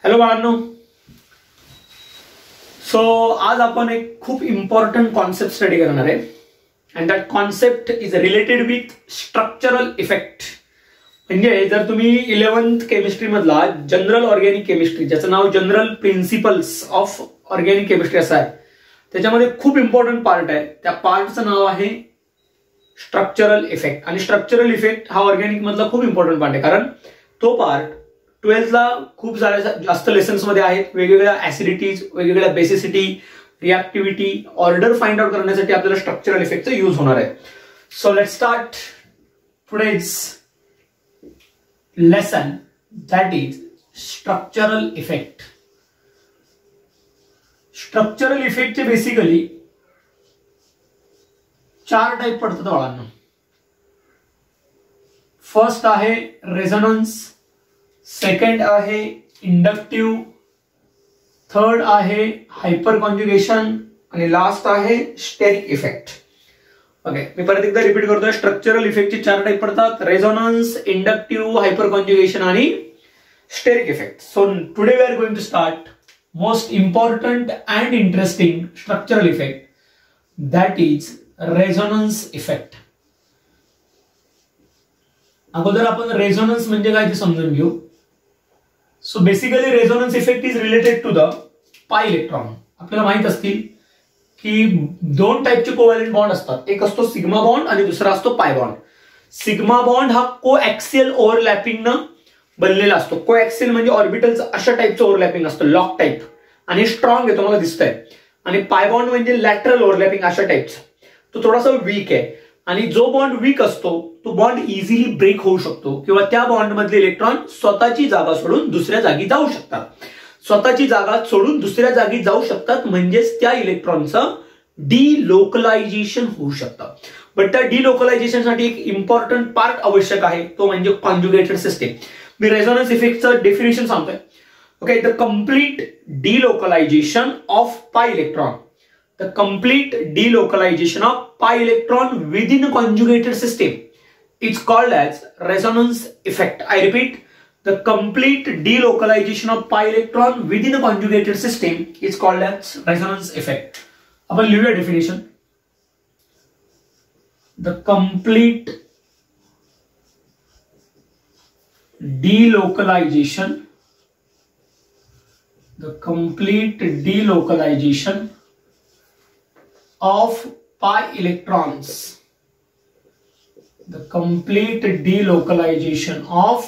Hello बाळांनो. So आज आपण एक खूप इम्पॉर्टंट कॉन्सेप्ट स्टडी करणार आहे and that concept is related with structural effect. म्हणजे जर तुम्ही 11th केमिस्ट्री मधला जनरल ऑर्गॅनिक केमिस्ट्री, ज्याचं नाव general principles of organic chemistry असं आहे, त्याच्यामध्ये खूप इम्पॉर्टंट पार्ट आहे. त्या पार्टचं नाव आहे स्ट्रक्चरल इफेक्ट. आणि स्ट्रक्चरल इफेक्ट हा ऑर्गॅनिक मधला खूप इम्पॉर्टंट पार्ट आहे, कारण तो पार्ट 12thला खूप जास्त लेसन्स मध्ये आहेत. वेगवेगळ्या ऍसिडिटीज, वेगवेगळ्या basicity, reactivity, order find out करण्यासाठी आपल्याला स्ट्रक्चरल इफेक्टचा यूज होणार आहे. So let start today's lesson, that is structural effect. Structural इफेक्टचे बेसिकली 4 टाइप पडतात बाळांना. फर्स्ट आहे रेझोनन्स, सेकंड आहे इंडक्टिव्ह, थर्ड आहे हायपर कॉन्जुगेशन आणि लास्ट आहे स्टेरिक इफेक्ट. ओके, मी परत एकदा रिपीट करतोय. स्ट्रक्चरल इफेक्टचे 4 टाइप पडतात: रेझोनन्स, इंडक्टिव्ह, हायपर कॉन्जुगेशन आणि steric effect. So today we are going to start most important and interesting structural effect, that is resonance effect. अगोदर आपण रेझोनन्स म्हणजे काय ते समजून घेऊ. So basically resonance effect is related to the pi electron. आपल्याला माहित असतील की 2 टाइपचे कोव्हॅलेंट बॉन्ड असतात. एक असतो सिग्मा बॉन्ड आणि दुसरा असतो पाय बॉन्ड. सिग्मा बॉन्ड हा कोएक्सियल ओव्हरलॅपिंगनं बनलेला असतो. कोएक्सियल म्हणजे ऑर्बिटलचं अशा टाइपचं ओव्हरलॅपिंग असतं, लॉक टाइप, आणि स्ट्रॉंग आहे, तुम्हाला दिसतंय. आणि पाय बॉन्ड म्हणजे लॅटरल ओव्हरलॅपिंग अशा टाइपचं, तो थोडासा वीक आहे. आणि जो बॉन्ड वीक असतो तो बॉन्ड इझिली ब्रेक होऊ शकतो, किंवा त्या बॉन्ड मधले इलेक्ट्रॉन स्वतःची जागा सोडून दुसऱ्या जागी जाऊ शकतात. स्वतःची जागा सोडून दुसऱ्या जागी जाऊ शकतात म्हणजेच त्या इलेक्ट्रॉनचं डिलोकलायझेशन होऊ शकतं. बट त्या डिलोकलायझेशनसाठी एक इम्पॉर्टंट पार्ट आवश्यक आहे, तो म्हणजे कॉन्जुगेटेड सिस्टीम. मी रेझोनन्स इफेक्टचं डेफिनेशन सांगतोय. Okay, the complete delocalization of pi electron. The complete delocalization of pi electron within a conjugated system is called as resonance effect. I repeat, the complete delocalization of pi electron within a conjugated system is called as resonance effect. आपण लिहूया definition. The complete delocalization of pi electrons, the complete delocalization of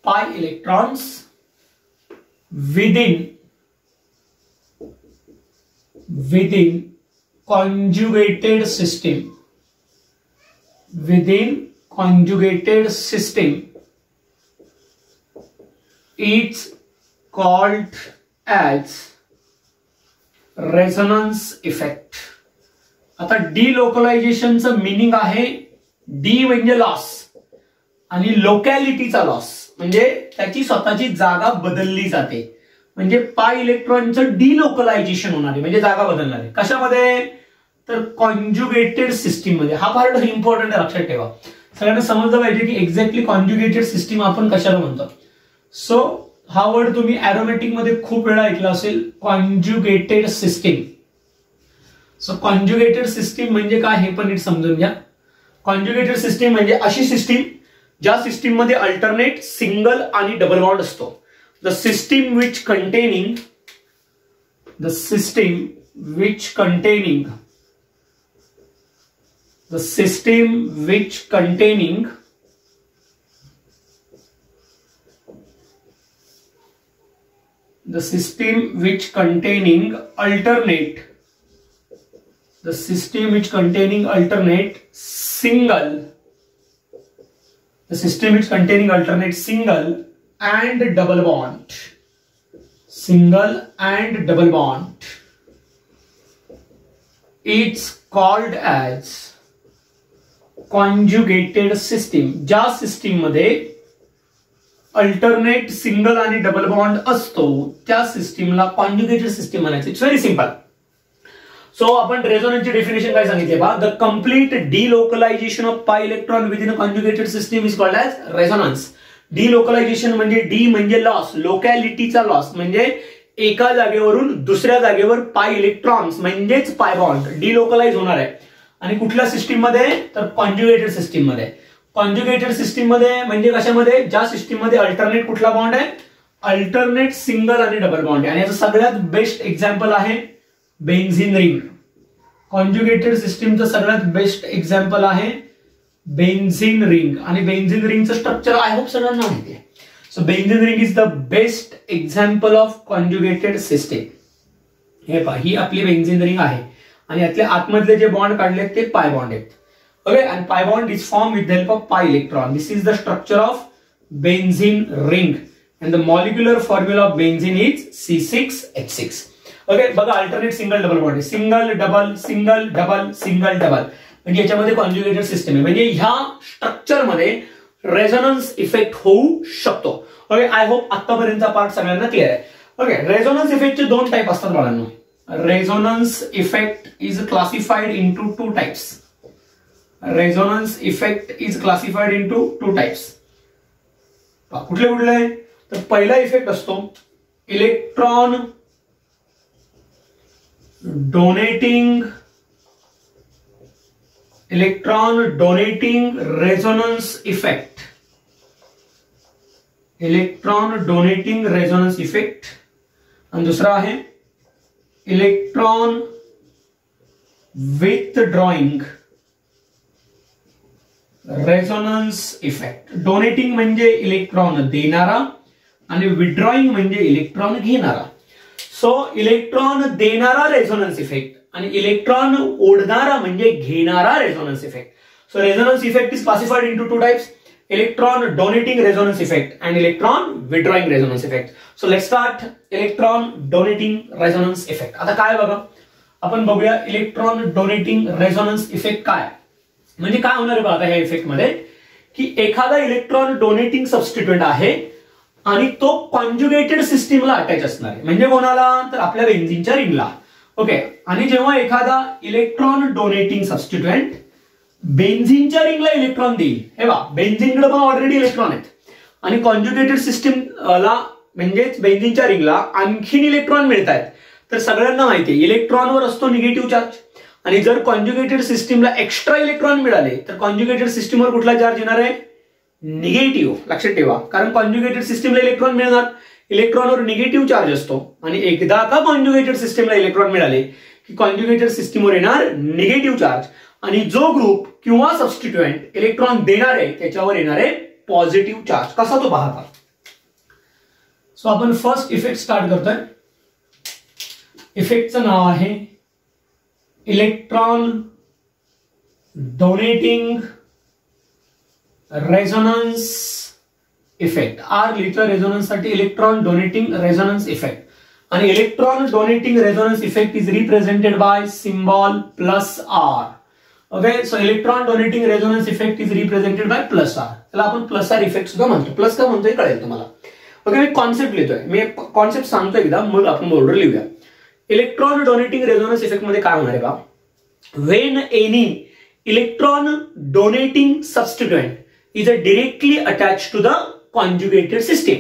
pi electrons within conjugated system it's called as resonance effect. आता डिलोकलायझेशनचं meaning आहे, D म्हणजे loss आणि लोकॅलिटीचा loss, म्हणजे त्याची स्वतःची जागा बदलली जाते. म्हणजे पाय इलेक्ट्रॉनचं डिलोकलायझेशन होणार आहे, म्हणजे जागा बदलणार आहे. कशामध्ये? तर कॉन्जुगेटेड सिस्टीम मध्ये. हा पार्ट इम्पॉर्टंट आहे, लक्षात ठेवा. सगळ्यांना समजलं पाहिजे की एक्झॅक्टली कॉन्जुगेटेड सिस्टीम आपण कशाला म्हणतो. सो हा वर्ड तुम्ही एरोमॅटिक मध्ये खूप वेळा ऐकला असेल, conjugated system. So conjugated system म्हणजे काय हे पण नीट समजून घ्या. कॉन्जुगेटेड सिस्टीम म्हणजे अशी सिस्टीम ज्या सिस्टीम मध्ये अल्टरनेट, सिंगल आणि डबल बॉन्ड असतो. The system which containing alternate single and double bond. It's called as conjugated system. ज्या सिस्टीम मध्ये अल्टरनेट, सिंगल आणि डबल बॉन्ड असतो त्या सिस्टीमला कॉन्जुगेटेड सिस्टीम म्हणायचं. It's very simple. सो आपण रेझोनन्सची डेफिनेशन काय सांगितली बा, the complete delocalization of pi electron within a conjugated system is called as resonance. Delocalization म्हणजे डी म्हणजे लॉस, लोकॅलिटीचा लॉस, म्हणजे एका जागेवरून दुसऱ्या जागेवर पाय इलेक्ट्रॉन्स म्हणजेच पाय बॉन्ड डिलोकलाइज होणार आहे. आणि कुठल्या सिस्टीम मध्ये, तर कॉन्ज्युगेटेड सिस्टीम मध्ये. कॉन्ज्युगेटेड सिस्टीम मध्ये म्हणजे कशामध्ये, ज्या सिस्टीम मध्ये अल्टरनेट कुठला बॉन्ड आहे, अल्टरनेट सिंगल आणि डबल बॉन्ड आहे. आणि याचं सगळ्यात बेस्ट एक्झाम्पल आहे बेन्झीन रिंग. कॉन्ज्युगेटेड सिस्टीमचं सगळ्यात बेस्ट एक्झाम्पल आहे बेन्झीन रिंग. आणि बेन्झीन रिंगचं स्ट्रक्चर आय होप सगळ्यांना माहिती आहे. So benzene ring is the best example of conjugated system. हे पहा, ही आपली बेन्झीन रिंग आहे आणि यातले आतमधले जे बॉन्ड काढले ते पाय बॉन्ड आहेत. Okay, and pi bond is formed with the help of pi electron. This is the structure of benzene ring, and the molecular formula of benzene is C6H6. Okay, बघा alternate single double bond आहे, single double single double single double, म्हणजे याच्यामध्ये conjugated system आहे. म्हणजे ह्या structure मध्ये resonance effect होऊ शकतो. ओके, आय होप आतापर्यंतचा पार्ट सगळ्यांना क्लिअर आहे. ओके, रेझोनन्स इफेक्टचे दोन टाइप असतात बाळांनो. Resonance effect is classified into two types. Resonance effect is classified into two types. कुठले कुठले, तर पहिला इफेक्ट असतो electron donating resonance effect. Electron donating resonance effect. आणि दुसरा आहे electron withdrawing resonance effect. Donating म्हणजे इलेक्ट्रॉन देणारा आणि विथड्रॉइंग म्हणजे इलेक्ट्रॉन घेणारा. सो इलेक्ट्रॉन देणारा रेझोनन्स इफेक्ट आणि इलेक्ट्रॉन ओढणारा म्हणजे घेणारा resonance effect. So resonance effect is classified into two types, electron donating resonance effect and electron withdrawing resonance effect. So let's start electron donating resonance effect. आता काय बघा, आपण बघूया electron donating resonance effect काय. म्हणजे काय होणार आहे बघा ह्या इफेक्ट मध्ये, की एखादा इलेक्ट्रॉन डोनेटिंग सबस्टिट्यूएंट आहे आणि तो कॉन्ज्युगेटेड सिस्टीमला अटॅच असणार आहे. म्हणजे कोणाला, तर आपल्या बेन्झीनच्या रिंगला. ओके, आणि जेव्हा एखादा इलेक्ट्रॉन डोनेटिंग सबस्टिट्यूएंट बेन्झीनच्या रिंगला इलेक्ट्रॉन देईल, हे बघा बेन्झीनकडे पण ऑलरेडी इलेक्ट्रॉन आहेत आणि कॉन्ज्युगेटेड सिस्टीमला म्हणजेच बेन्झीनच्या रिंगला आणखीन इलेक्ट्रॉन मिळत आहेत, तर सगळ्यांना माहिती आहे इलेक्ट्रॉनवर असतो निगेटिव्ह चार्ज. आणि जर कॉन्ज्युगेटेड सिस्टीमला एक्स्ट्रा इलेक्ट्रॉन मिळाले तर कॉन्ज्युगेटेड सिस्टीमवर कुठला चार्ज येणार आहे, निगेटिव्ह. लक्षात ठेवा, कारण कॉन्ज्युगेटेड सिस्टीमला इलेक्ट्रॉन मिळणार, इलेक्ट्रॉनवर निगेटिव्ह चार्ज असतो. आणि एकदा का कॉन्ज्युगेटेड सिस्टीमला इलेक्ट्रॉन मिळाले की कॉन्ज्युगेटेड सिस्टीमवर येणार निगेटिव्ह चार्ज, आणि जो ग्रुप किंवा सबस्टिट्यूएंट इलेक्ट्रॉन देणार आहे त्याच्यावर येणार आहे पॉझिटिव्ह चार्ज. कसा तो पाहता. सो आपण फर्स्ट इफेक्ट स्टार्ट करतोय. इफेक्टचं नाव आहे electron donating resonance effect. R लिहितो रेझोनन्स साठी, इलेक्ट्रॉन डोनेटिंग रेझोनन्स इफेक्ट. आणि electron donating resonance effect is represented by symbol +R. Okay, so electron donating resonance effect is represented by +R. त्याला आपण +R effect सुद्धा म्हणतो. Plus का म्हणतोय कळेल तुम्हाला. ओके, मी कॉन्सेप्ट लिहितोय, मी कॉन्सेप्ट सांगतोय एकदा, मग आपण बोर्डवर लिहूया. इलेक्ट्रॉन डोनेटिंग रेझोनन्स इफेक्ट मध्ये काय होणार आहे बा, when any electron donating substituent is directly attach to the conjugated system.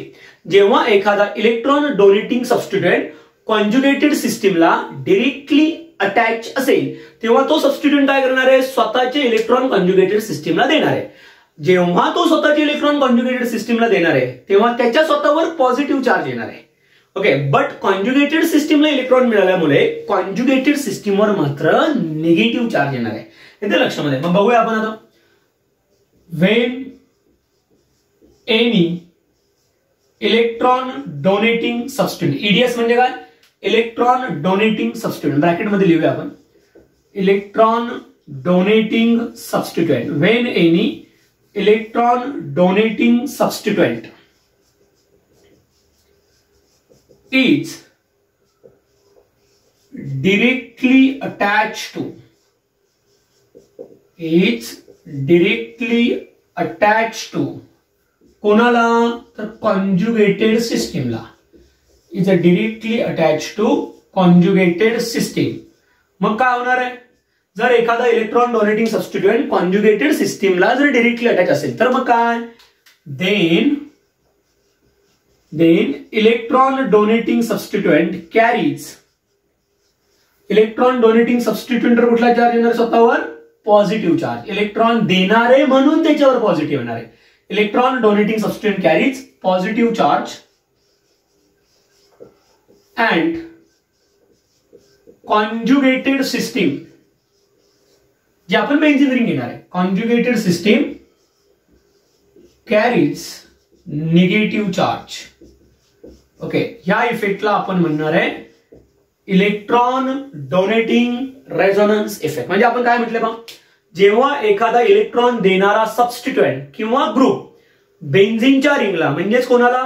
जेव्हा एखादा इलेक्ट्रॉन डोनेटिंग सबस्टिट्यूएंट कॉन्ज्युगेटेड सिस्टीमला डायरेक्टली अटॅच असेल तेव्हा तो सबस्टिट्यूएंट काय करणार आहे, स्वतःचे इलेक्ट्रॉन कॉन्ज्युगेटेड सिस्टीमला देणार आहे. जेव्हा तो स्वतःचे इलेक्ट्रॉन कॉन्ज्युगेटेड सिस्टीमला देणार आहे तेव्हा त्याच्या स्वतःवर पॉझिटिव्ह चार्ज येणार आहे. ओके, बट कॉन्ज्युगेटेड सिस्टीमला इलेक्ट्रॉन मिळाल्यामुळे कॉन्ज्युगेटेड सिस्टीमवर मात्र निगेटिव्ह चार्ज येणार आहे. हे लक्षामध्ये. मग बघूया आपण आता. When any electron donating substituent, EDS म्हणजे काय, इलेक्ट्रॉन डोनेटिंग सबस्टिट्यूएंट, ब्रॅकेट मध्ये लिहूया आपण electron donating substituent. When any electron donating substituent is directly attached to कोणाला, तर कॉन्ज्युगेटेड सिस्टीमला. Is directly attach to conjugated system. मग काय होणार आहे, जर एखादा इलेक्ट्रॉन डोनेटिंग सबस्टिट्यूएंट कॉन्ज्युगेटेड सिस्टीमला जर डायरेक्टली अटॅच असेल तर मग काय, then then electron donating substituent carries, electron donating सबस्टिट्यूएंटवर कुठला चार्ज येणार स्वतःवर? Positive charge. इलेक्ट्रॉन देणारे म्हणून त्याच्यावर पॉझिटिव्ह येणार आहे. Electron donating substituent carries positive charge and conjugated system, जे आपण बेंझिन रिंग घेणार आहे, conjugated system carries negative charge. Okay, ह्या इफेक्टला आपण म्हणणार आहे इलेक्ट्रॉन डोनेटिंग रेझोनन्स इफेक्ट. म्हणजे आपण काय म्हटलं बा, जेव्हा एखादा इलेक्ट्रॉन देणारा सबस्टिट्यूएंट किंवा ग्रुप बेंझिनच्या रिंगला म्हणजेच कोणाला,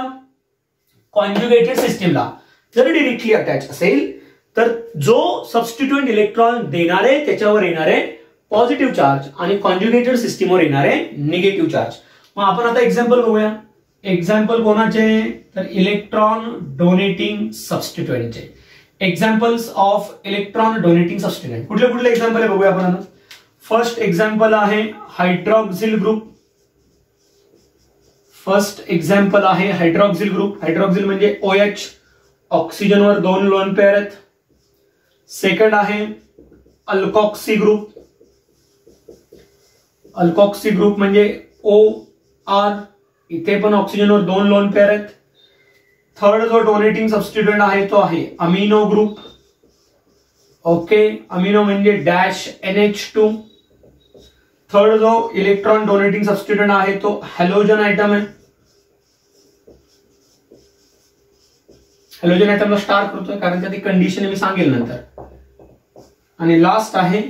कॉन्जुगेटेड सिस्टीमला जर डिरेक्टली अटॅच असेल तर जो सबस्टिट्यूएंट इलेक्ट्रॉन देणारे त्याच्यावर येणारे पॉझिटिव्ह चार्ज आणि कॉन्जुगेटेड सिस्टीमवर येणारे निगेटिव्ह चार्ज. मग आपण आता एक्झाम्पल बघूया. एक्झाम्पल कोणाचे, तर इलेक्ट्रॉन डोनेटिंग सबस्टिट्यूएंटचे. Examples of electron donating substituent कुठले कुठले एक्झाम्पल आहे बघूया आपण. फर्स्ट एक्झाम्पल आहे हायड्रॉक्सिल ग्रुप. फर्स्ट एक्झाम्पल आहे हायड्रॉक्सिल ग्रुप. हायड्रॉक्सिल म्हणजे OH, ऑक्सिजनवर 2 लोन पेअर आहेत. सेकंड आहे अल्कॉक्सी ग्रुप. अल्कॉक्सी ग्रुप म्हणजे OR, इथे पण ऑक्सिजनवर 2 लोन पेअर आहेत. थर्ड जो डोनेटिंग सबस्टिट्यूएंट आहे तो आहे अमिनो ग्रुप. ओके, अमिनो म्हणजे -NH2. थर्ड जो इलेक्ट्रॉन डोनेटिंग सबस्टिट्यूएंट आहे तो हॅलोजन आयटम आहे. हॅलोजन आयटमला स्टार करतोय कारण त्याची कंडिशन मी सांगेल नंतर. आणि लास्ट आहे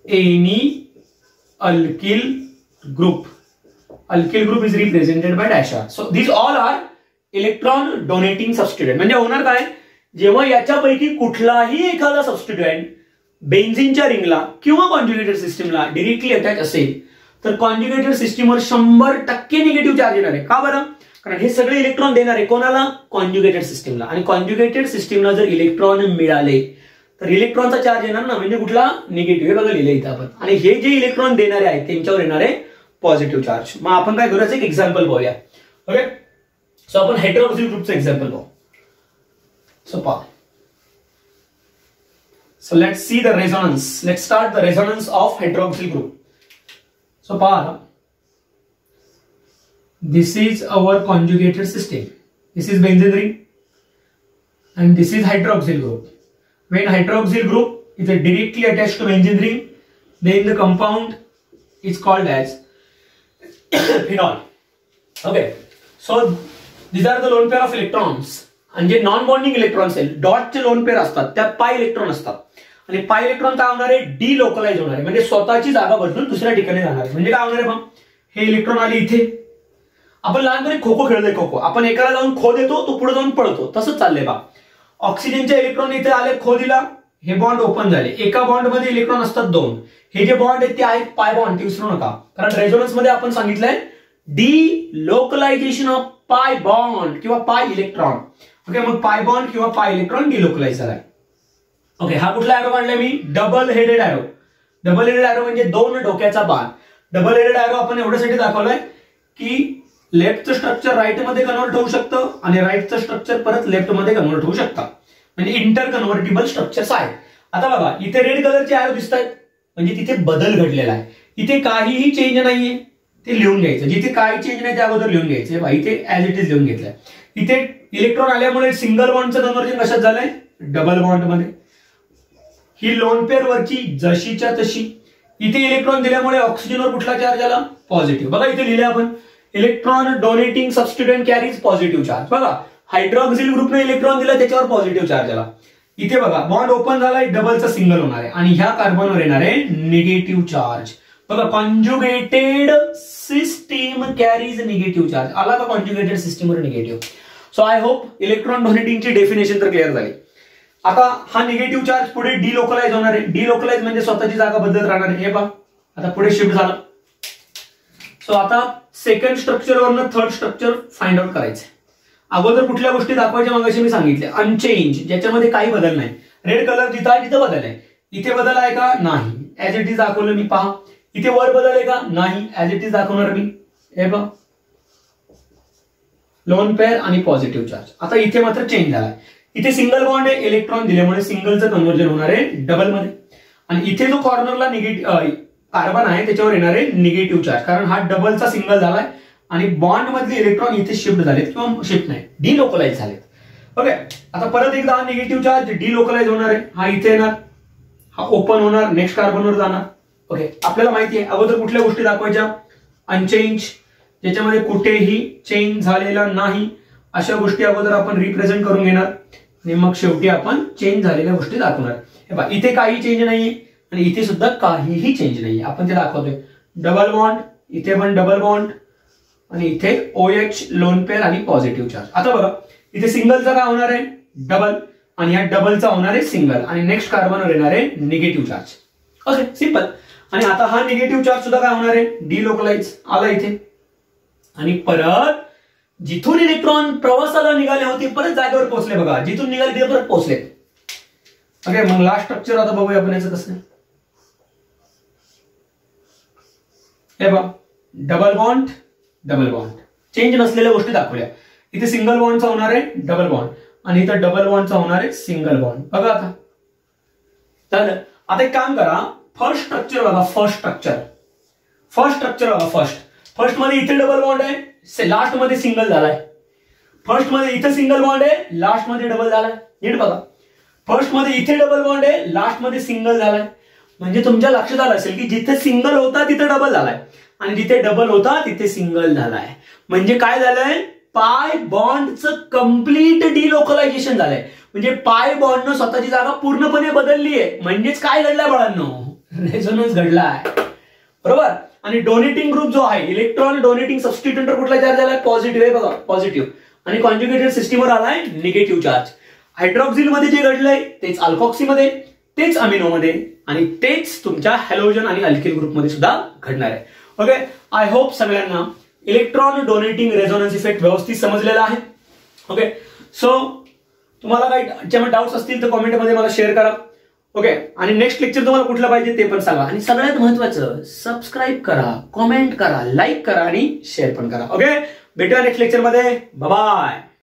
any alkyl group. Alkyl group is represented by dash. So these all are electron donating substituent. म्हणजे होणार काय, जेव्हा याच्यापैकी कुठलाही एखादा सबस्टिट्यूएंट बेंझिनच्या रिंगला किंवा कॉन्जुगेटेड सिस्टीमला डिरेक्टली अटॅच असेल तर कॉन्जुगेटेड सिस्टीमवर 100% निगेटिव्ह चार्ज येणार आहे. का बरं? कारण हे सगळे इलेक्ट्रॉन देणार आहे कोणाला, कॉन्जुगेटेड सिस्टीमला. आणि कॉन्जुगेटेड सिस्टीमला जर इलेक्ट्रॉन मिळाले तर इलेक्ट्रॉनचा चार्ज येणार ना, म्हणजे कुठला, निगेटिव्ह. हे बघा लिहिलं इथं आपण. आणि हे जे इलेक्ट्रॉन देणारे आहेत त्यांच्यावर येणारे पॉझिटिव्ह चार्ज. मग आपण काय करूया, एक एक्झाम्पल पाहूया. ओके, सो आपण हायड्रॉक्सिल ग्रुपचं एक्झाम्पल पाहू. सो पहा, so let's see the resonance. Let's start the resonance of hydroxyl group. So pahara, this is our conjugated system. This is benzene ring and this is hydroxyl group. When hydroxyl group is directly attached to benzene ring, then the compound is called as phenol. Okay, so these are the lone pair of electrons. आणि जे non bonding electrons आहेत, डॉटचे lone pair असतात, त्या पाय electron असतात. आणि पाय electron काय होणार आहे, डिलोकलाइज होणार आहे. म्हणजे स्वतःची जागा बदलून दुसऱ्या ठिकाणी जाणार आहे. म्हणजे काय होणार आहे, मग हे इलेक्ट्रॉन आले इथे. आपण लहानपणी खो खो खेळलोय. खो खो आपण एकाला जाऊन खो देतो, तो पुढे जाऊन पळतो. तसंच चाललंय बा. ऑक्सिजनचे इलेक्ट्रॉन इथे आले, खो दिला, हे बॉन्ड ओपन झाले. एका बॉन्ड मध्ये इलेक्ट्रॉन असतात 2. हे जे बॉन्ड आहेत ते आहेत पाय बॉन्ड, ते विसरू नका. कारण रेझोनन्स मध्ये आपण सांगितलंय डिलोकलायझेशन ऑफ पाय बॉन्ड किंवा पाय इलेक्ट्रॉन. ओके, मग पाय बॉन्ड किंवा पाय इलेक्ट्रॉन डिलोकलाइज झालाय. ओके, हा कुठला एरो काढलाय मी, double headed arrow. Double headed arrow म्हणजे 2 डोक्याचा बाण. डबल हेडेड एरो आपण एवढ्यासाठी दाखवलाय की लेफ्टचं स्ट्रक्चर राईट मध्ये कन्व्हर्ट होऊ शकतं आणि राईटचं स्ट्रक्चर परत लेफ्ट मध्ये कन्व्हर्ट होऊ शकतं. म्हणजे इंटर कन्व्हर्टिबल स्ट्रक्चर्स आहेत. आता बघा, इथे रेड कलरचे एरो दिसत आहेत म्हणजे तिथे बदल घडलेला आहे. इथे काहीही चेंज नाहीये, ते लिहून घ्यायचं. जिथे काही चेंज नाही त्या अगोदर लिहून घ्यायचं. इथे ऍज इट इज लिहून घेतलंय. इथे इलेक्ट्रॉन आल्यामुळे सिंगल बॉन्डचं कन्व्हर्जन कशात झालंय, डबल बॉन्ड मध्ये. ही लोन पेअर वरची जशीच्या तशी. इथे इलेक्ट्रॉन दिल्यामुळे ऑक्सिजनवर कुठला चार्ज आला, पॉझिटिव्ह. बघा इथे लिहिले आपण, electron donating substituent carries positive charge. बघा हायड्रॉक्सिल ग्रुपने इलेक्ट्रॉन दिला त्याच्यावर पॉझिटिव्ह चार्ज आला. इथे बघा बॉन्ड ओपन झालाय, डबलचा सिंगल होणार आहे आणि ह्या कार्बनवर येणार आहे निगेटिव्ह चार्ज. बघा conjugated system carries negative charge. आला का कॉन्जुगेटेड सिस्टीमवर negative. So I hope electron डोनेटिंगची डेफिनेशन तर क्लिअर झाली. आता हा निगेटिव्ह चार्ज पुढे डिलोकलाइज होणार आहे. डिलोकलाइज म्हणजे स्वतःची जागा बदलत राहणार आहे. हे पहा आता पुढे शिफ्ट झालं. सो आता सेकंड स्ट्रक्चर वरनं थर्ड स्ट्रक्चर फाइंड आउट करायचं. अगोदर कुठल्या गोष्टी दाखवायच्या मगाशी मी सांगितले, अनचेंज, ज्याच्यामध्ये काही बदल नाही. रेड कलर जिथं आहे तिथं बदल आहे. इथे बदल आहे का, नाही, ऍज इट इज दाखवलं मी. पहा इथे वर बदल आहे का, नाही, ऍज इट इज दाखवणार मी. हे पहा लोन पेअर आणि पॉझिटिव्ह चार्ज. आता इथे मात्र चेंज झालाय. इथे सिंगल बॉन्ड आहे, इलेक्ट्रॉन दिल्यामुळे सिंगलचं कन्व्हर्जन होणार आहे डबल मध्ये. आणि इथे जो कॉर्नरला निगेटिव्ह कार्बन आहे त्याच्यावर येणार आहे निगेटिव्ह चार्ज, कारण हा डबलचा सिंगल झालाय आणि बॉन्ड मधले इलेक्ट्रॉन इथे शिफ्ट झालेत किंवा शिफ्ट नाही डिलोकलाइज झालेत. ओके, आता परत एकदा हा निगेटिव्ह चार्ज डिलोकलाइज होणार आहे. हा इथे येणार, हा ओपन होणार, नेक्स्ट कार्बनवर जाणार. ओके, आपल्याला माहिती आहे अगोदर कुठल्या गोष्टी दाखवायच्या, अनचेंज, ज्याच्यामध्ये कुठेही चेंज झालेला नाही अशा गोष्टी अगोदर आपण रिप्रेझेंट करून घेणार आणि मग शेवटी आपण चेंज झालेल्या गोष्टी दाखवणार. हे बघा, इथे काही चेंज नाहीये आणि इथे सुद्धा काहीही चेंज नाहीये, आपण ते दाखवतोय. डबल बॉन्ड, इथे पण डबल बॉन्ड आणि इथे OH लोन पेअर आणि पॉझिटिव्ह चार्ज. आता बघा, इथे सिंगलचा काय होणार आहे डबल आणि या डबलचा होणार आहे सिंगल आणि नेक्स्ट कार्बनवर येणार आहे निगेटिव्ह चार्ज. Okay, simple. आणि आता हा निगेटिव्ह चार्ज सुद्धा काय होणार आहे डिलोकलाइज आला इथे आणि परत जिथून इलेक्ट्रॉन प्रवासाला निघाले होते परत जागेवर पोहोचले. बघा, जिथून निघाले तिथे परत पोहोचले. ओके, मग लास्ट स्ट्रक्चर आता बघूया आपण याचं कसं. हे बघा, double bond double bond, change नसलेल्या गोष्टी दाखवल्या. इथे सिंगल बॉन्डचा होणार आहे डबल बॉन्ड आणि इथं डबल बॉन्डचा होणार आहे सिंगल बॉन्ड. बघा आता चालेल. आता एक काम करा, फर्स्ट स्ट्रक्चर बघा, फर्स्ट स्ट्रक्चर बघा. फर्स्ट मध्ये इथे डबल बॉन्ड आहे, लास्ट मध्ये सिंगल झालाय. फर्स्ट मध्ये इथे सिंगल बॉन्ड आहे, लास्ट मध्ये डबल झालाय. नीट बघा, फर्स्ट मध्ये इथे डबल बॉन्ड आहे, लास्ट मध्ये सिंगल झालाय. म्हणजे तुमच्या लक्षात आलं असेल की जिथे सिंगल होता तिथे डबल झालाय आणि जिथे डबल होता तिथे सिंगल झालाय. म्हणजे काय झालंय, पाय बॉन्डचं कम्प्लीट डिलोकलायझेशन झालंय. म्हणजे पाय बॉन्डनं स्वतःची जागा पूर्णपणे बदलली आहे. म्हणजेच काय घडलंय बाळांनो, रेझोनन्स घडलाय. बरोबर. आणि डोनेटिंग ग्रुप जो आहे, इलेक्ट्रॉन डोनेटिंग सबस्टिट्यूएंटवर कुठला चार्ज आलाय पॉझिटिव्ह आहे. बघा, पॉझिटिव्ह. आणि कॉन्जुगेटेड सिस्टीमवर आलाय निगेटिव्ह चार्ज. हायड्रॉक्सिल मध्ये जे घडलंय तेच अल्फॉक्सी मध्ये, तेच अमिनो मध्ये आणि तेच तुमच्या हॅलोजन आणि अल्किल ग्रुपमध्ये सुद्धा घडणार आहे. ओके, आय होप सगळ्यांना इलेक्ट्रॉन डोनेटिंग रेझोनन्स इफेक्ट व्यवस्थित समजलेला आहे. ओके, सो तुम्हाला काही डाऊट्स असतील तर कॉमेंटमध्ये मला शेअर करा. ओके, आणि नेक्स्ट लेक्चर तुम्हाला कुठलं पाहिजे ते पण सांगा. आणि सगळ्यात महत्वाचं, सबस्क्राईब करा, कॉमेंट करा, लाईक करा आणि शेअर पण करा. ओके, भेटूया नेक्स्ट लेक्चरमध्ये. बाय.